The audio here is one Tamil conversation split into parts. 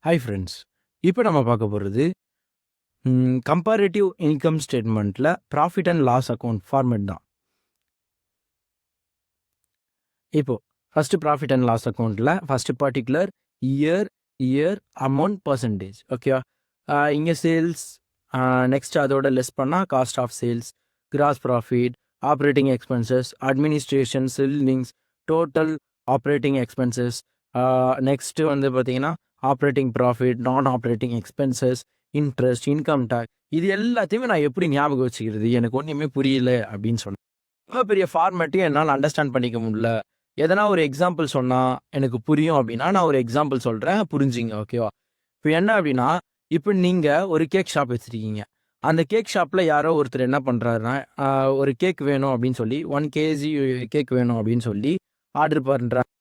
Hi friends. இப்போ நம்ம பார்க்க போகிறது கம்பேரிட்டிவ் இன்கம் ஸ்டேட்மெண்ட்டில் profit and loss account format தான். இப்போது ஃபஸ்ட்டு ப்ராஃபிட் அண்ட் லாஸ் அக்கௌண்ட்டில் first particular year amount percentage ஓகேவா. இங்கே சேல்ஸ், நெக்ஸ்ட் அதோட லெஸ் பண்ணால் cost of sales, gross profit, operating expenses, administration, sellings, total operating expenses, next வந்து பார்த்தீங்கன்னா operating profit, non operating expenses, interest, income tax. இது எல்லாத்தையுமே நான் எப்படி ஞாபகம் வச்சுக்கிறது, எனக்கு ஒன்றுமே புரியல அப்படின்னு சொன்னேன். இவ்வளோ பெரிய ஃபார்மேட்டையும் என்னால் அண்டர்ஸ்டாண்ட் பண்ணிக்க முடியல. எதனா ஒரு எக்ஸாம்பிள் சொன்னால் எனக்கு புரியும் அப்படின்னா நான் ஒரு எக்ஸாம்பிள் சொல்கிறேன், புரிஞ்சுங்க ஓகேவா. இப்போ என்ன அப்படின்னா, இப்போ நீங்கள் ஒரு கேக் ஷாப் வச்சுருக்கீங்க. அந்த கேக் ஷாப்பில் யாரோ ஒருத்தர் என்ன பண்ணுறாருன்னா, ஒரு கேக் வேணும் அப்படின்னு சொல்லி 1 kg கேக் வேணும் அப்படின்னு சொல்லி ஆர்டர் பண்ணுறாங்க.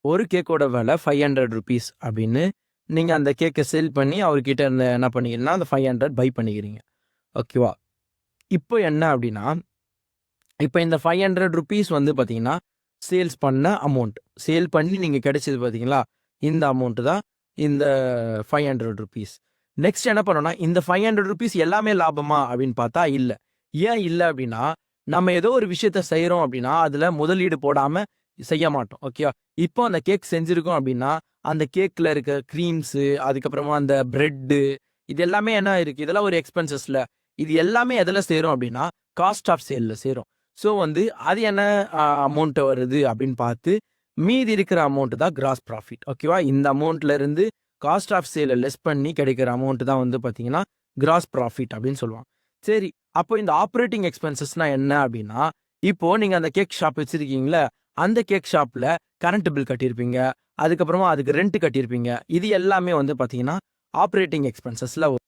ஒரு கேக்கோட விலை 500 rupees அப்படின்னு நீங்கள் அந்த கேக்கை சேல் பண்ணி அவர்கிட்ட இருந்து என்ன பண்ணிக்கிறீங்கன்னா அந்த 500 பை பண்ணிக்கிறீங்க ஓகேவா. இப்போ என்ன அப்படின்னா, இப்போ இந்த 500 rupees வந்து பார்த்தீங்கன்னா சேல்ஸ் பண்ண அமௌண்ட், சேல் பண்ணி நீங்கள் கிடைச்சது பார்த்தீங்களா, இந்த அமௌண்ட்டு தான் இந்த 500 rupees. நெக்ஸ்ட் என்ன பண்ணோன்னா, இந்த 500 rupees எல்லாமே லாபமா அப்படின்னு பார்த்தா இல்லை. ஏன் இல்லை அப்படின்னா, நம்ம ஏதோ ஒரு விஷயத்த செய்கிறோம் அப்படின்னா அதில் முதலீடு போடாமல் செய்ய மாட்டோம் ஓகேவா. இப்போ அந்த கேக் செஞ்சுருக்கோம் அப்படின்னா அந்த கேக்கில் இருக்க க்ரீம்ஸு, அதுக்கப்புறமா அந்த ப்ரெட்டு, இது எல்லாமே என்ன இருக்குது, இதெல்லாம் ஒரு எக்ஸ்பென்சஸில். இது எல்லாமே எதில் சேரும் அப்படின்னா காஸ்ட் ஆஃப் சேலில் சேரும். ஸோ வந்து அது என்ன அமௌண்ட்டு வருது அப்படின்னு பார்த்து மீதி இருக்கிற அமௌண்ட்டு தான் கிராஸ் ப்ராஃபிட் ஓகேவா. இந்த அமௌண்ட்லேருந்து காஸ்ட் ஆஃப் சேலை லெஸ் பண்ணி கிடைக்கிற அமௌண்ட்டு தான் வந்து பார்த்தீங்கன்னா கிராஸ் ப்ராஃபிட் அப்படின்னு சொல்லுவாங்க. சரி, அப்போ இந்த ஆப்ரேட்டிங் எக்ஸ்பென்சஸ்னால் என்ன அப்படின்னா, இப்போது நீங்கள் அந்த கேக் ஷாப் வச்சுருக்கீங்களே, அந்த கேக் ஷாப்பில் கரண்ட் பில் கட்டியிருப்பீங்க, அதுக்கப்புறமா அதுக்கு ரெண்ட் கட்டியிருப்பீங்க. இது எல்லாமே வந்து பார்த்தீங்கன்னா ஆப்ரேட்டிங் எக்ஸ்பென்சஸில் வரும்.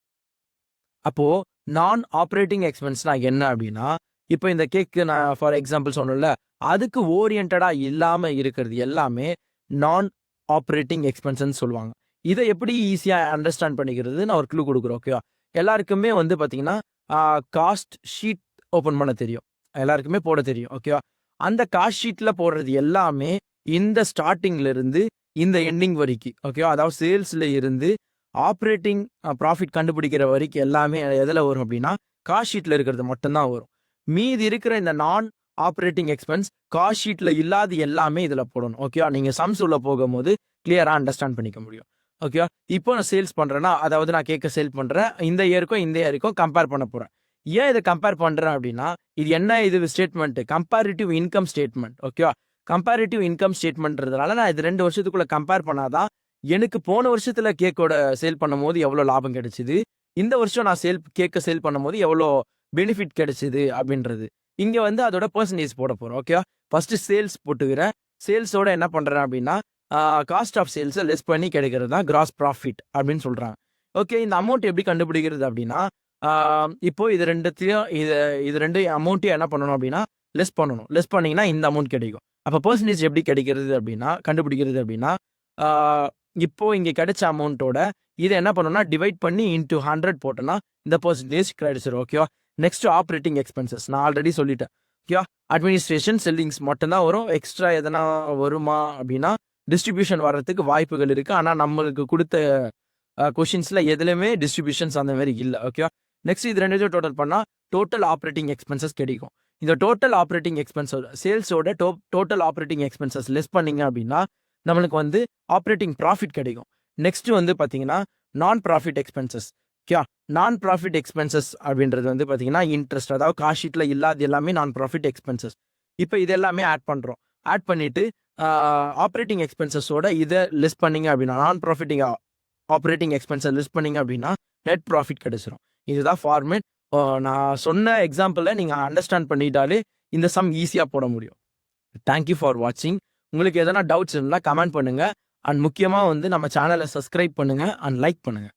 அப்போது நான் ஆப்ரேட்டிங் எக்ஸ்பென்ஸ்னால் என்ன அப்படின்னா, இப்போ இந்த கேக்கு நான் ஃபார் எக்ஸாம்பிள் சொன்னேன்ல, அதுக்கு ஓரியன்டாக இல்லாமல் இருக்கிறது எல்லாமே நான் ஆப்ரேட்டிங் எக்ஸ்பென்ஸ்ன்னு சொல்லுவாங்க. இதை எப்படி ஈஸியாக அண்டர்ஸ்டாண்ட் பண்ணிக்கிறது, நான் ஒரு க்ளூ கொடுக்குறேன் ஓகேவா. எல்லாருக்குமே வந்து பார்த்தீங்கன்னா காஸ்ட் ஷீட் ஓப்பன் பண்ண தெரியும், எல்லாருக்குமே போட தெரியும் ஓகேவா. அந்த காஸ்ட் ஷீட்டில் போடுறது எல்லாமே இந்த ஸ்டார்டிங்லேருந்து இந்த எண்டிங் வரைக்கும் ஓகேவா, அதாவது சேல்ஸில் இருந்து ஆப்ரேட்டிங் ப்ராஃபிட் கண்டுபிடிக்கிற வரைக்கும் எல்லாமே எதில் வரும் அப்படின்னா காஸ்ட் ஷீட்டில் இருக்கிறது மட்டும்தான் வரும். மீதி இருக்கிற இந்த நான் ஆப்ரேட்டிங் எக்ஸ்பென்ஸ் காஸ்ட் ஷீட்டில் இல்லாத எல்லாமே இதில் போடணும் ஓகேவா. நீங்கள் சம்ஸ் உள்ள போகும்போது கிளியராக அண்டர்ஸ்டாண்ட் பண்ணிக்க முடியும் ஓகேவா. இப்போ நான் சேல்ஸ் பண்ணுறேன்னா, அதாவது நான் கேட்க சேல் பண்ணுறேன், இந்த இயருக்கும் கம்பேர் பண்ண போகிறேன். ஏன் இதை கம்பேர் பண்ணுறேன் அப்படின்னா, இது என்ன, இது ஸ்டேட்மெண்ட்டு கம்பேரிட்டிவ் இன்கம் ஸ்டேட்மெண்ட் ஓகேவா. கம்பேரிட்டிவ் இன்கம் ஸ்டேட்மெண்ட்றதுனால நான் இது 2 வருஷத்துக்குள்ளே கம்பேர் பண்ணாதான் எனக்கு போன வருஷத்தில் கேக்கோட சேல் பண்ணும் போது எவ்வளோ லாபம் கிடைச்சிது, இந்த வருஷம் நான் கேக்கை சேல் பண்ணும் போது எவ்வளோ பெனிஃபிட் கிடைச்சிது அப்படின்றது. இங்கே வந்து அதோட பர்சன்டேஜ் போட போகிறோம் ஓகேவா. ஃபஸ்ட்டு சேல்ஸ் போட்டுக்கிறேன், சேல்ஸோட என்ன பண்ணுறேன் அப்படின்னா காஸ்ட் ஆஃப் சேல்ஸை லெஸ் பண்ணி கிடைக்கிறது தான் கிராஸ் ப்ராஃபிட் அப்படின்னு சொல்கிறாங்க ஓகே. இந்த அமௌண்ட் எப்படி கண்டுபிடிக்கிறது அப்படின்னா, இப்போ இது ரெண்டுத்தையும் இது ரெண்டு அமௌண்ட்டையும் என்ன பண்ணணும் அப்படின்னா லெஸ் பண்ணணும். லெஸ் பண்ணிங்கன்னா இந்த அமௌண்ட் கிடைக்கும். அப்போ பர்சன்டேஜ் எப்படி கிடைக்கிறது அப்படின்னா, கண்டுபிடிக்கிறது அப்படின்னா, இப்போ இங்கே கிடைச்ச அமௌண்ட்டோட இதை என்ன பண்ணணும்னா டிவைட் பண்ணி இன்ட்டு 100 போட்டோன்னா இந்த பர்சன்டேஜ் கிடைச்சிடும் ஓகேவா. நெக்ஸ்ட் ஆப்ரேட்டிங் எக்ஸ்பென்சஸ் நான் ஆல்ரெடி சொல்லிட்டேன் ஓகேவா. அட்மினிஸ்ட்ரேஷன், செல்லிங்ஸ் மட்டும்தான் வரும். எக்ஸ்ட்ரா எதனா வருமா அப்படின்னா டிஸ்ட்ரிபியூஷன் வர்றதுக்கு வாய்ப்புகள் இருக்குது. ஆனால் நம்மளுக்கு கொடுத்த கொஷின்ஸில் எதுலையுமே டிஸ்ட்ரிபியூஷன்ஸ் அந்த மாதிரி இல்லை ஓகேவா. நெக்ஸ்ட் இது ரெண்டு டோட்டல் பண்ணால் டோட்டல் ஆப்ரேட்டிங் எக்ஸ்பென்சஸ் கிடைக்கும். இந்த டோட்டல் ஆப்ரேட்டிங் எக்ஸ்பென்சஸ் சேல்ஸோட டோட்டல் ஆப்ரேட்டிங் எக்ஸ்பென்சஸ் லெஸ் பண்ணிங்க அப்படின்னா நம்மளுக்கு வந்து ஆப்ரேட்டிங் ப்ராஃபிட் கிடைக்கும். நெக்ஸ்ட் வந்து பார்த்தீங்கன்னா நான் ப்ராஃபிட் எக்ஸ்பென்சஸ் ஓகே. நான் ப்ராஃபிட் எக்ஸ்பென்சஸ் அப்படின்றது வந்து பார்த்தீங்கன்னா இன்ட்ரெஸ்ட், அதாவது காஸ்ட் ஷீட்டில் இல்லாத எல்லாமே நான் ப்ராஃபிட் எக்ஸ்பென்சஸ். இப்போ இது எல்லாமே ஆட் பண்ணுறோம். ஆட் பண்ணிவிட்டு ஆப்ரேட்டிங் எக்ஸ்பென்சஸோட இதை லெஸ் பண்ணிங்க அப்படின்னா நான் ப்ராஃபிட்டிங் ஆப்ரேட்டிங் எக்ஸ்பென்சஸ் லெஸ் பண்ணிங்க அப்படின்னா நெட் ப்ராஃபிட் கிடைச்சிரும். இதுதான் ஃபார்மேட். நான் சொன்ன எக்ஸாம்பிளை நீங்கள் அண்டர்ஸ்டாண்ட் பண்ணிட்டாலே இந்த சம் ஈஸியாக போட முடியும். தேங்க்யூ ஃபார் வாட்சிங். உங்களுக்கு எதனா டவுட்ஸ் இருந்தால் கமெண்ட் பண்ணுங்கள். அண்ட் முக்கியமாக வந்து நம்ம சேனலை சப்ஸ்கிரைப் பண்ணுங்கள் அண்ட் லைக் பண்ணுங்கள்.